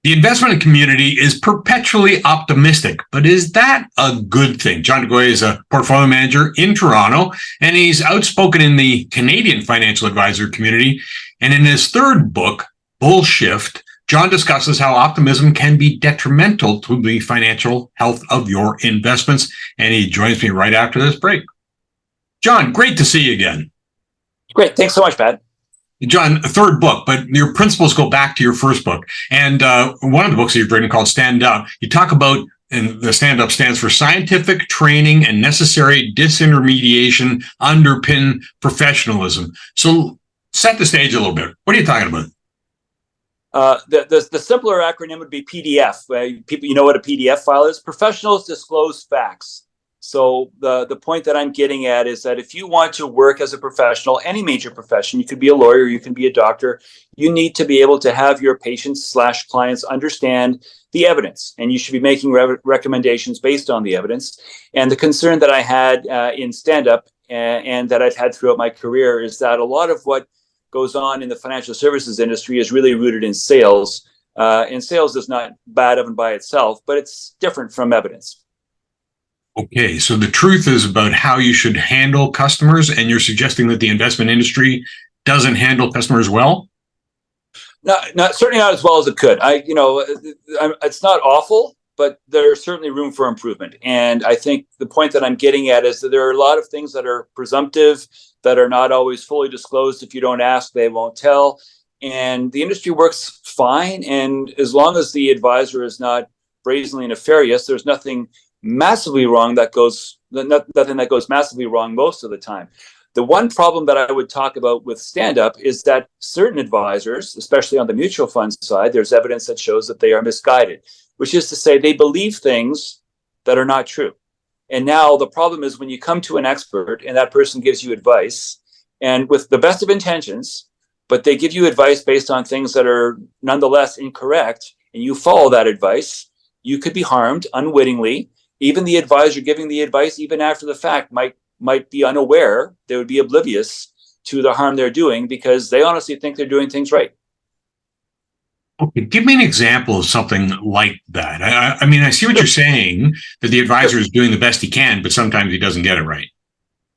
The investment community is perpetually optimistic, but is that a good thing? John DeGoey is a portfolio manager in Toronto, and he's outspoken in the Canadian financial advisor community. And in his third book, Bullshift, John discusses how optimism can be detrimental to the financial health of your investments. And he joins me right after this break. John, great to see you again. Great. Thanks so much, Pat. John, a third book, but your principles go back to your first book. And one of the books you've written called Stand Up, you talk about, and the Stand Up stands for scientific training and necessary disintermediation underpin professionalism. So set the stage a little bit. What are you talking about? The simpler acronym would be PDF. People, you know what a PDF file is? Professionals disclose facts. So the point that I'm getting at is that if you want to work as a professional, any major profession, you could be a lawyer, you can be a doctor, you need to be able to have your patients/clients understand the evidence, and you should be making recommendations based on the evidence. And the concern that I had in stand-up and that I've had throughout my career is that a lot of what goes on in the financial services industry is really rooted in sales. And sales is not bad of and by itself, but it's different from evidence. Okay, so the truth is about how you should handle customers, and you're suggesting that the investment industry doesn't handle customers well? No, certainly not as well as it could. It's not awful, but there's certainly room for improvement. And I think the point that I'm getting at is that there are a lot of things that are presumptive, that are not always fully disclosed. If you don't ask, they won't tell. And the industry works fine. And as long as the advisor is not brazenly nefarious, there's nothing massively wrong nothing that goes massively wrong most of the time. The one problem that I would talk about with stand-up is that certain advisors, especially on the mutual fund side, there's evidence that shows that they are misguided, which is to say they believe things that are not true. And now the problem is when you come to an expert and that person gives you advice, and with the best of intentions, but they give you advice based on things that are nonetheless incorrect, and you follow that advice, you could be harmed unwittingly. Even the advisor giving the advice, even after the fact, might be unaware. They would be oblivious to the harm they're doing because they honestly think they're doing things right. Okay, give me an example of something like that. I mean, I see what you're saying, that the advisor is doing the best he can, but sometimes he doesn't get it right.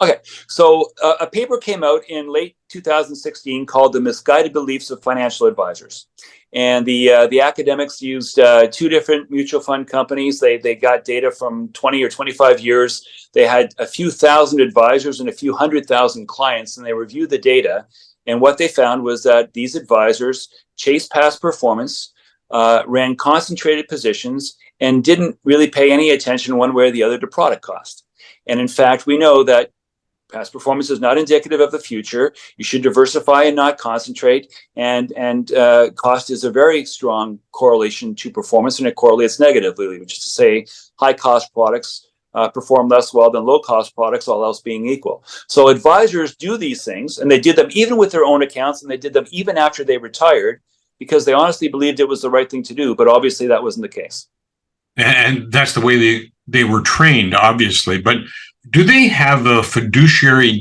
Okay, so a paper came out in late 2016 called The Misguided Beliefs of Financial Advisors. And the academics used two different mutual fund companies. They got data from 20 or 25 years. They had a few thousand advisors and a few 100,000 clients, and they reviewed the data. And what they found was that these advisors chased past performance, ran concentrated positions, and didn't really pay any attention one way or the other to product cost. And in fact, we know that past performance is not indicative of the future. You should diversify and not concentrate. And cost is a very strong correlation to performance, and it correlates negatively, which is to say high cost products perform less well than low cost products, all else being equal. So advisors do these things, and they did them even with their own accounts, and they did them even after they retired because they honestly believed it was the right thing to do. But obviously that wasn't the case. And that's the way they were trained, obviously. But do they have a fiduciary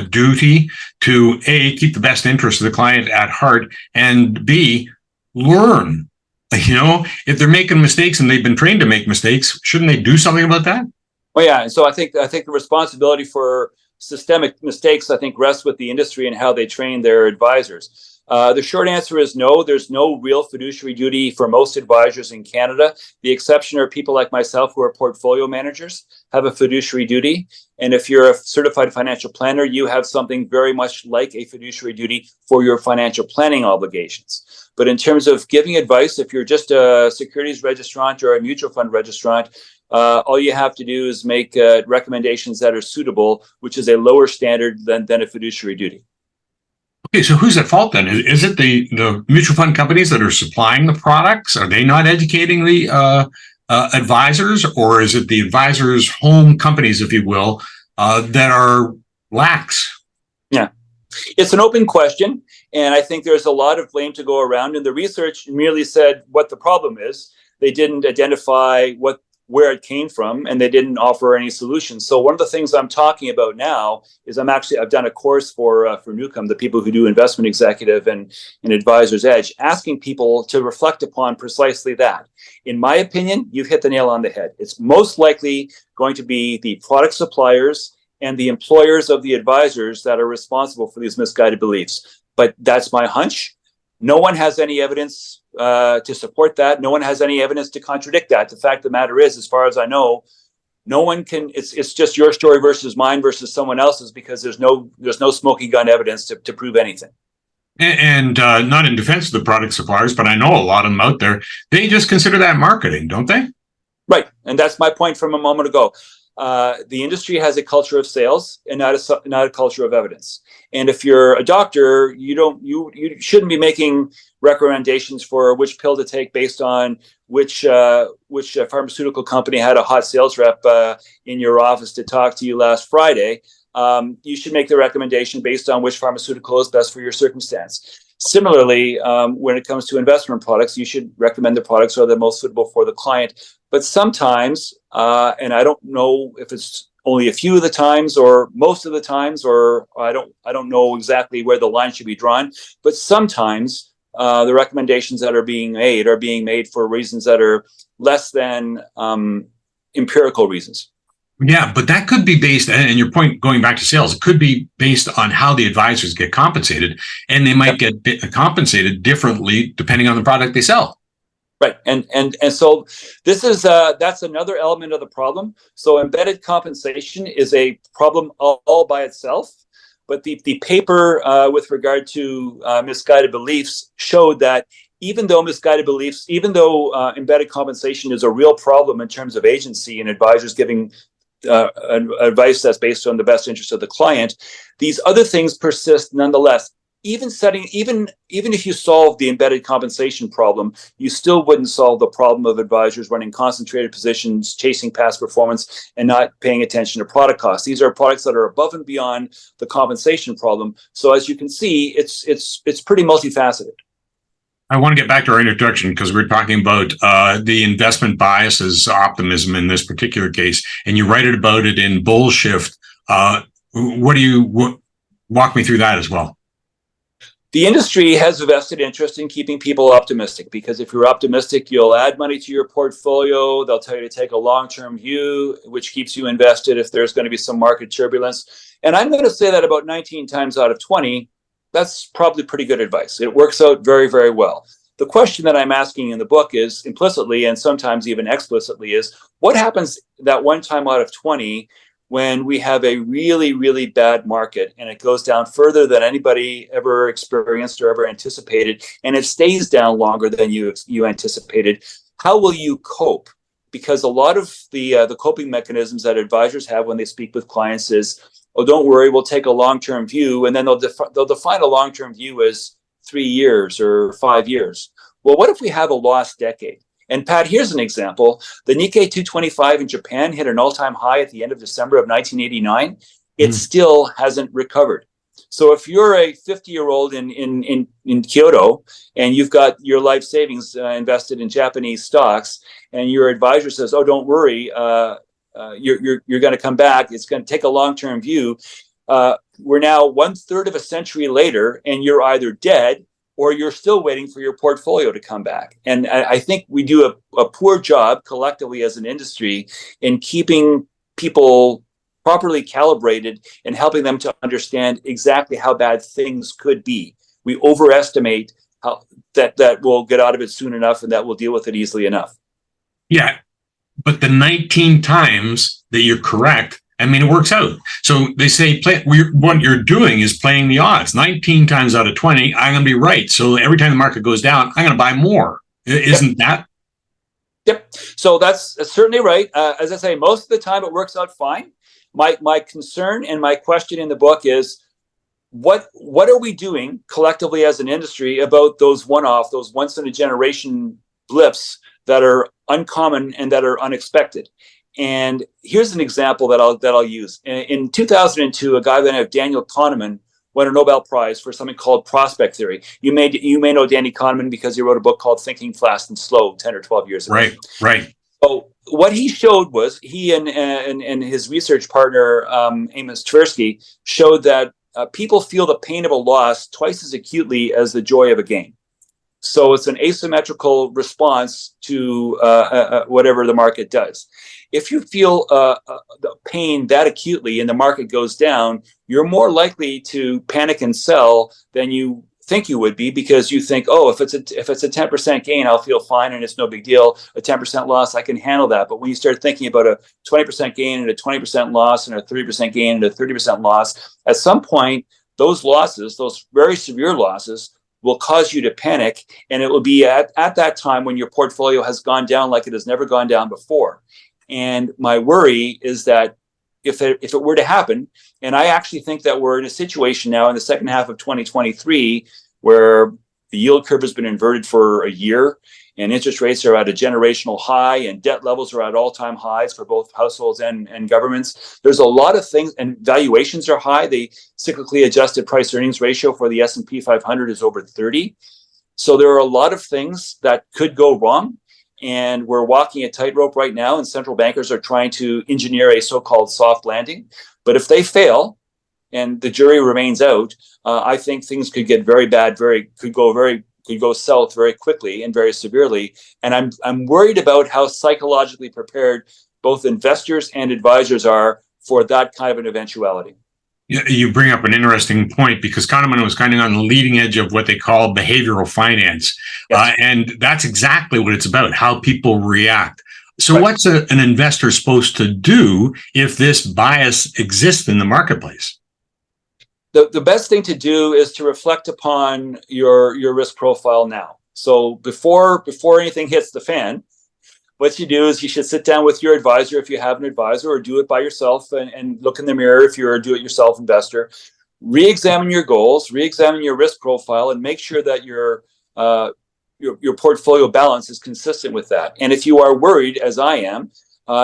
duty to A, keep the best interest of the client at heart, and B, learn? You know, if they're making mistakes and they've been trained to make mistakes, shouldn't they do something about that? Well, yeah. And so I think the responsibility for systemic mistakes, I think, rests with the industry and how they train their advisors. The short answer is no. There's no real fiduciary duty for most advisors in Canada. The exception are people like myself who are portfolio managers, have a fiduciary duty. And if you're a certified financial planner, you have something very much like a fiduciary duty for your financial planning obligations. But in terms of giving advice, if you're just a securities registrant or a mutual fund registrant, all you have to do is make recommendations that are suitable, which is a lower standard than a fiduciary duty. Okay, so who's at fault then? Is it the mutual fund companies that are supplying the products? Are they not educating the advisors, or is it the advisors' home companies, if you will, that are lax? Yeah, it's an open question, and I think there's a lot of blame to go around. And the research merely said what the problem is. They didn't identify what where it came from, and they didn't offer any solutions. So one of the things I'm talking about now is I've done a course for Newcomb, the people who do investment executive and Advisor's Edge, asking people to reflect upon precisely that. In my opinion, you've hit the nail on the head. It's most likely going to be the product suppliers and the employers of the advisors that are responsible for these misguided beliefs. But that's my hunch. No one has any evidence to support that. No one has any evidence to contradict that. The fact of the matter is, as far as I know, no one can. It's just your story versus mine versus someone else's, because there's no smoking gun evidence to prove anything. And not in defense of the product suppliers, but I know a lot of them out there. They just consider that marketing, don't they? Right, and that's my point from a moment ago. The industry has a culture of sales and not a culture of evidence. And if you're a doctor, you shouldn't be making recommendations for which pill to take based on which pharmaceutical company had a hot sales rep in your office to talk to you last Friday. You should make the recommendation based on which pharmaceutical is best for your circumstance. Similarly, when it comes to investment products, you should recommend the products that are the most suitable for the client. But sometimes, and I don't know if it's only a few of the times or most of the times, or I don't know exactly where the line should be drawn, but sometimes the recommendations that are being made for reasons that are less than empirical reasons. Yeah, but that could be based, and your point going back to sales, it could be based on how the advisors get compensated, and they might get compensated differently depending on the product they sell. Right, and so this is that's another element of the problem. So embedded compensation is a problem all by itself, but the paper with regard to misguided beliefs showed that even though embedded compensation is a real problem in terms of agency and advisors giving advice that's based on the best interest of the client, these other things persist nonetheless. Even if you solve the embedded compensation problem, you still wouldn't solve the problem of advisors running concentrated positions, chasing past performance, and not paying attention to product costs. These are products that are above and beyond the compensation problem. So as you can see, it's pretty multifaceted. I want to get back to our introduction because we're talking about the investment bias as optimism in this particular case, and you write about it in Bullshift. Walk me through that as well? The industry has a vested interest in keeping people optimistic, because if you're optimistic, you'll add money to your portfolio. They'll tell you to take a long-term view, which keeps you invested if there's going to be some market turbulence. And I'm going to say that about 19 times out of 20, that's probably pretty good advice. It works out very, very well. The question that I'm asking in the book is implicitly, and sometimes even explicitly, is what happens that one time out of 20 when we have a really, really bad market and it goes down further than anybody ever experienced or ever anticipated, and it stays down longer than you anticipated? How will you cope? Because a lot of the coping mechanisms that advisors have when they speak with clients is, oh, don't worry, we'll take a long-term view, and then they'll define a long-term view as 3 years or 5 years. Well, what if we have a lost decade? And Pat, here's an example. The Nikkei 225 in Japan hit an all-time high at the end of December of 1989. It still hasn't recovered. So if you're a 50-year-old in Kyoto and you've got your life savings invested in Japanese stocks, and your advisor says, oh, don't worry, you're going to come back, it's going to take a long-term view. We're now 1/3 of a century later, and you're either dead or you're still waiting for your portfolio to come back. And I think we do a poor job collectively as an industry in keeping people properly calibrated and helping them to understand exactly how bad things could be. We overestimate how that we'll get out of it soon enough and that we'll deal with it easily enough. Yeah, but the 19 times that you're correct, I mean, it works out. So they say what you're doing is playing the odds. 19 times out of 20, I'm going to be right. So every time the market goes down, I'm going to buy more. Isn't that? Yep. So that's certainly right. As I say, most of the time it works out fine. My concern and my question in the book is, what are we doing collectively as an industry about those those once in a generation blips that are uncommon and that are unexpected? And here's an example that I'll use. In 2002, a guy by the name of Daniel Kahneman won a Nobel Prize for something called prospect theory. You may know Danny Kahneman because he wrote a book called Thinking Fast and Slow 10 or 12 years ago. Right. So what he showed was he and his research partner, Amos Tversky, showed that people feel the pain of a loss twice as acutely as the joy of a gain. So it's an asymmetrical response to whatever the market does. If you feel the pain that acutely and the market goes down, you're more likely to panic and sell than you think you would be, because you think, oh, if it's a 10% gain, I'll feel fine and it's no big deal. A 10% loss, I can handle that. But when you start thinking about a 20% gain and a 20% loss and a 30% gain and a 30% loss, at some point, those losses, those very severe losses, will cause you to panic. And it will be at that time when your portfolio has gone down like it has never gone down before. And my worry is that if it were to happen, and I actually think that we're in a situation now in the second half of 2023 where the yield curve has been inverted for a year and interest rates are at a generational high and debt levels are at all-time highs for both households and governments. There's a lot of things, and valuations are high. The cyclically adjusted price earnings ratio for the S&P 500 is over 30. So there are a lot of things that could go wrong. And we're walking a tightrope right now, and central bankers are trying to engineer a so-called soft landing. But if they fail and the jury remains out, I think things could get very bad, could go south very quickly and very severely. And I'm worried about how psychologically prepared both investors and advisors are for that kind of an eventuality. You bring up an interesting point, because Kahneman was kind of on the leading edge of what they call behavioral finance. Yes. And that's exactly what it's about, how people react. So right. What's an investor supposed to do if this bias exists in the marketplace? The best thing to do is to reflect upon your risk profile now. So before anything hits the fan, what you do is you should sit down with your advisor if you have an advisor, or do it by yourself and look in the mirror if you're a do-it-yourself investor. Re-examine your goals, re-examine your risk profile, and make sure that your portfolio balance is consistent with that. And if you are worried, as I am,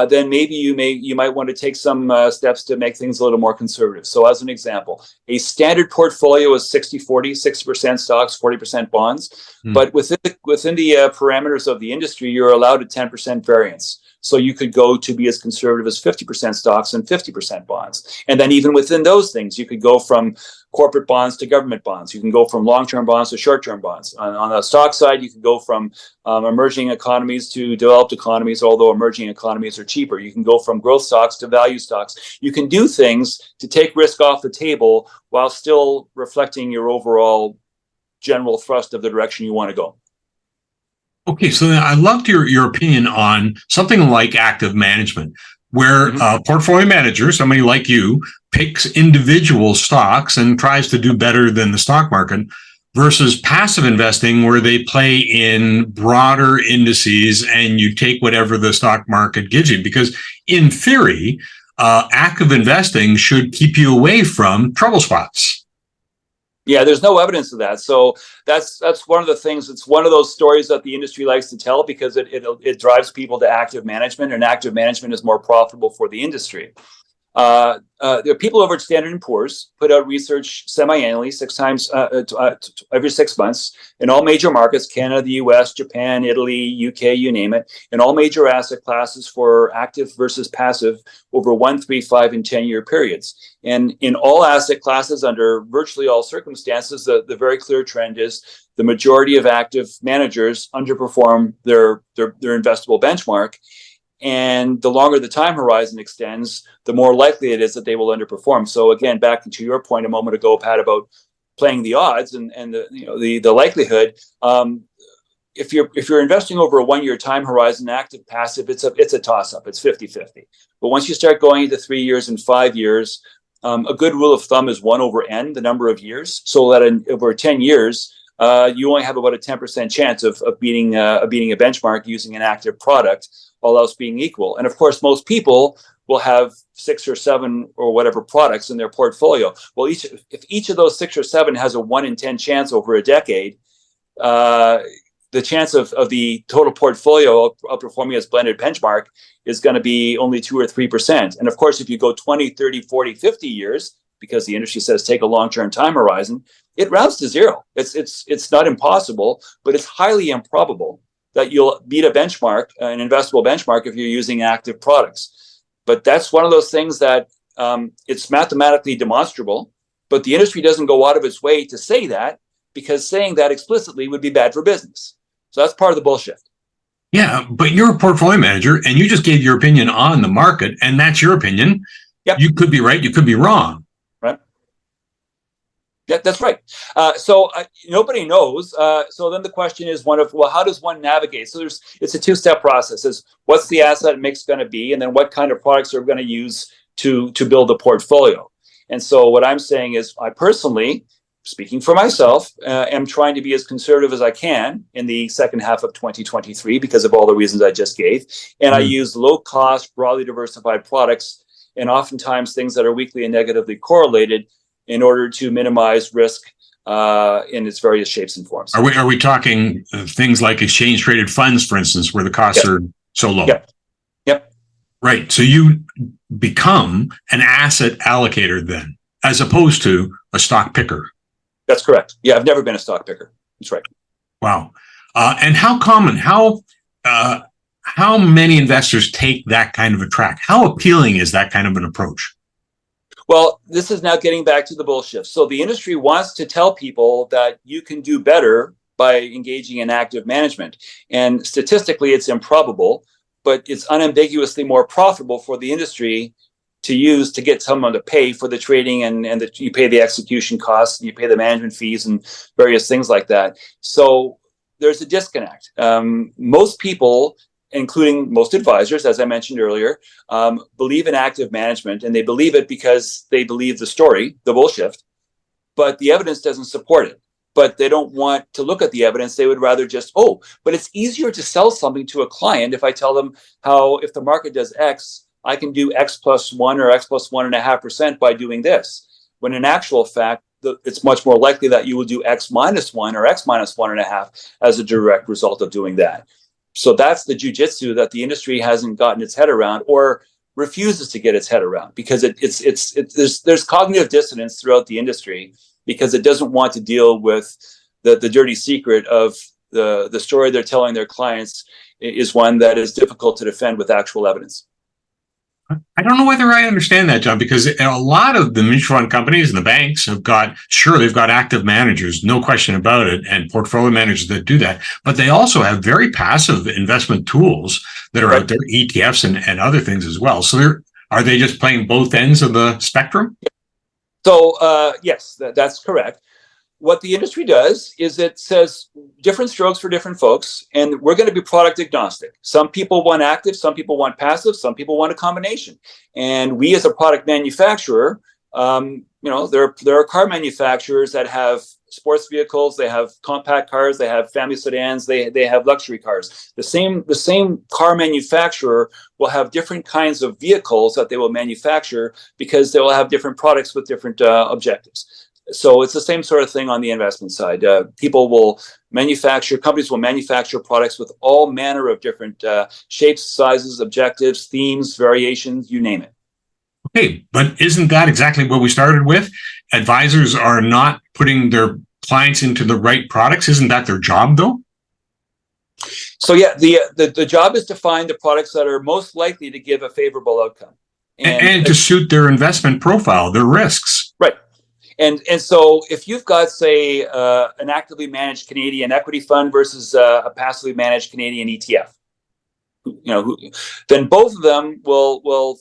then maybe you might want to take some steps to make things a little more conservative. So as an example, a standard portfolio is 60-40, 60% stocks, 40% bonds. But within the parameters of the industry, you're allowed a 10% variance. So you could go to be as conservative as 50% stocks and 50% bonds. And then even within those things, you could go from corporate bonds to government bonds. You can go from long-term bonds to short-term bonds. On the stock side, you can go from emerging economies to developed economies, although emerging economies are cheaper. You can go from growth stocks to value stocks. You can do things to take risk off the table while still reflecting your overall general thrust of the direction you want to go. Okay, so I loved your opinion on something like active management, where a portfolio manager, somebody like you, picks individual stocks and tries to do better than the stock market, versus passive investing, where they play in broader indices and you take whatever the stock market gives you. Because in theory, active investing should keep you away from trouble spots. Yeah, there's no evidence of that. So that's one of the things. It's one of those stories that the industry likes to tell, because it drives people to active management, and active management is more profitable for the industry. There are people over at Standard & Poor's put out research semi-annually, every 6 months, in all major markets: Canada, the US, Japan, Italy, UK, you name it, in all major asset classes for active versus passive over 1, 3, 5, and 10-year periods. And in all asset classes, under virtually all circumstances, the very clear trend is the majority of active managers underperform their investable benchmark. And the longer the time horizon extends, the more likely it is that they will underperform. So again, back to your point a moment ago, Pat, about playing the odds and the likelihood. If you're investing over a 1-year time horizon, active, passive, it's a toss-up. It's 50-50. But once you start going into 3 years and 5 years, a good rule of thumb is 1 over n, the number of years. So that over 10 years, you only have about a 10% chance of beating a benchmark using an active product, all else being equal. And of course, most people will have 6 or 7 or whatever products in their portfolio. Well, if each of those 6 or 7 has a 1 in 10 chance over a decade, the chance of the total portfolio outperforming its blended benchmark is going to be only 2 or 3%. And of course, if you go 20, 30, 40, 50 years, because the industry says take a long-term time horizon, it rounds to zero. It's not impossible, but it's highly improbable that you'll beat a benchmark, an investable benchmark, if you're using active products. But that's one of those things that it's mathematically demonstrable, but the industry doesn't go out of its way to say that, because saying that explicitly would be bad for business. So that's part of the bullshit. Yeah, but you're a portfolio manager and you just gave your opinion on the market, and that's your opinion. Yep. You could be right, you could be wrong. Right. Yeah, that's right. So nobody knows. So then the question is one of, well, how does one navigate? So it's a two-step process. Is what's the asset mix going to be, and then what kind of products are we going to use to build a portfolio? And so what I'm saying is, I personally, speaking for myself, am trying to be as conservative as I can in the second half of 2023 because of all the reasons I just gave. And I use low-cost, broadly diversified products, and oftentimes things that are weakly and negatively correlated, in order to minimize risk in its various shapes and forms. Are we talking things like exchange traded funds, for instance, where the costs are so low? Yep. Right. So you become an asset allocator then, as opposed to a stock picker. That's correct. Yeah, I've never been a stock picker. That's right. Wow. And how common? How many investors take that kind of a track? How appealing is that kind of an approach? Well, this is now getting back to the bullshit. So the industry wants to tell people that you can do better by engaging in active management. And statistically, it's improbable, but it's unambiguously more profitable for the industry to use to get someone to pay for the trading, and that you pay the execution costs, and you pay the management fees and various things like that. So there's a disconnect. Most people, including most advisors, as I mentioned earlier, believe in active management, and they believe it because they believe the story, the Bullshift, but the evidence doesn't support it. But they don't want to look at the evidence. They would rather just, but it's easier to sell something to a client if I tell them how, if the market does X, I can do X plus 1 or X plus 1.5% by doing this. When in actual fact, it's much more likely that you will do X minus 1 or X minus 1.5 as a direct result of doing that. So that's the jujitsu that the industry hasn't gotten its head around, or refuses to get its head around, because there's cognitive dissonance throughout the industry, because it doesn't want to deal with the dirty secret of the story they're telling their clients is one that is difficult to defend with actual evidence. I don't know whether I understand that, John, because a lot of the mutual fund companies and the banks they've got active managers, no question about it, and portfolio managers that do that. But they also have very passive investment tools that are out there, ETFs and other things as well. So are they just playing both ends of the spectrum? So, yes, that's correct. What the industry does is it says different strokes for different folks, and we're going to be product agnostic. Some people want active, some people want passive, some people want a combination. And we, as a product manufacturer, there are car manufacturers that have sports vehicles, they have compact cars, they have family sedans, they have luxury cars. The same car manufacturer will have different kinds of vehicles that they will manufacture, because they will have different products with different objectives. So it's the same sort of thing on the investment side. Companies will manufacture products with all manner of different shapes, sizes, objectives, themes, variations, you name it. Okay, but isn't that exactly what we started with? Advisors are not putting their clients into the right products. Isn't that their job, though? So yeah, the job is to find the products that are most likely to give a favorable outcome. And to suit their investment profile, their risks. Right. And so if you've got, say, an actively managed Canadian equity fund versus a passively managed Canadian ETF, then both of them will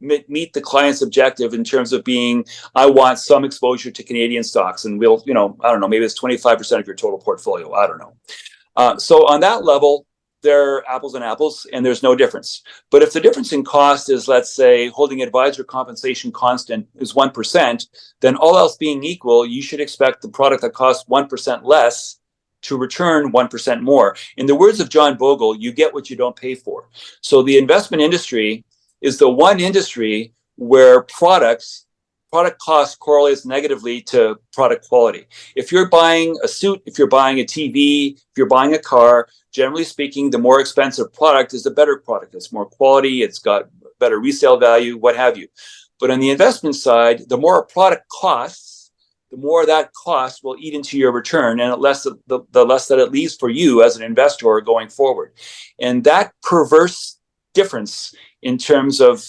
meet the client's objective in terms of being, I want some exposure to Canadian stocks, and we'll, I don't know, maybe it's 25% of your total portfolio. I don't know. So on that level, they're apples and apples, and there's no difference. But if the difference in cost is, let's say, holding advisor compensation constant is 1%, then all else being equal, you should expect the product that costs 1% less to return 1% more. In the words of John Bogle, you get what you don't pay for. So the investment industry is the one industry where product cost correlates negatively to product quality. If you're buying a suit, if you're buying a TV, if you're buying a car, generally speaking, the more expensive product is the better product. It's more quality, it's got better resale value, what have you. But on the investment side, the more a product costs, the more that cost will eat into your return, and the less that it leaves for you as an investor going forward. And that perverse difference in terms of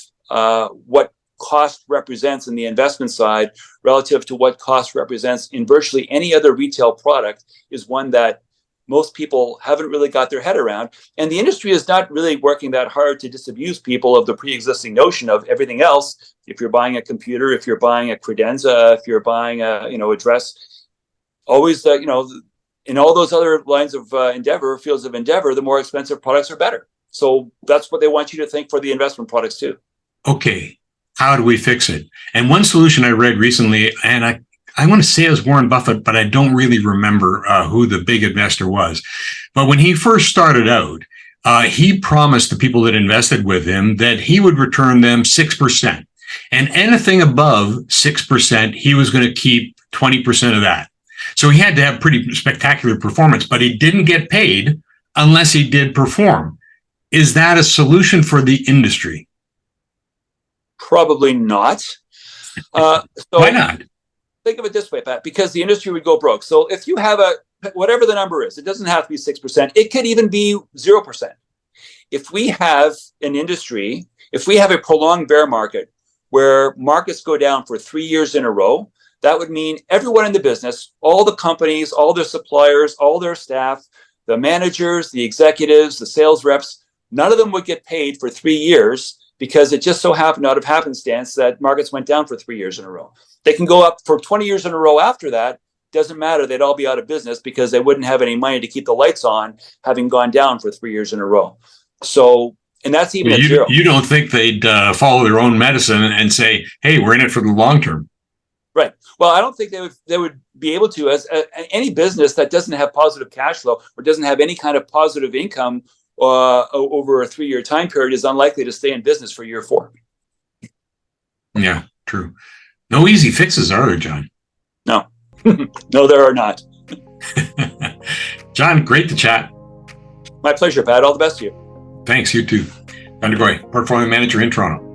what cost represents in the investment side relative to what cost represents in virtually any other retail product is one that most people haven't really got their head around. And the industry is not really working that hard to disabuse people of the pre-existing notion of everything else. If you're buying a computer, if you're buying a credenza, if you're buying a dress, always, in all those other lines of fields of endeavor, the more expensive products are better. So that's what they want you to think for the investment products too. Okay. How do we fix it? And one solution I read recently, and I want to say it was Warren Buffett, but I don't really remember who the big investor was. But when he first started out, he promised the people that invested with him that he would return them 6%. And anything above 6%, he was going to keep 20% of that. So he had to have pretty spectacular performance, but he didn't get paid unless he did perform. Is that a solution for the industry? Probably not. Why not? Think of it this way, Pat, because the industry would go broke. So if you have whatever the number is, it doesn't have to be 6%. It could even be 0%. If we have an industry, if we have a prolonged bear market where markets go down for 3 years in a row, that would mean everyone in the business, all the companies, all their suppliers, all their staff, the managers, the executives, the sales reps, none of them would get paid for 3 years because it just so happened out of happenstance that markets went down for 3 years in a row. They can go up for 20 years in a row after that. Doesn't matter. They'd all be out of business because they wouldn't have any money to keep the lights on, having gone down for 3 years in a row. So, and that's even at zero. You don't think they'd follow their own medicine and say, hey, we're in it for the long term? Right. Well, I don't think they would be able to, as any business that doesn't have positive cash flow or doesn't have any kind of positive income over a 3-year time period is unlikely to stay in business for year 4. Yeah, true. No easy fixes, are there, John? No. No, there are not. John, great to chat. My pleasure, Pat. All the best to you. Thanks, you too. John DeGoey, portfolio manager in Toronto.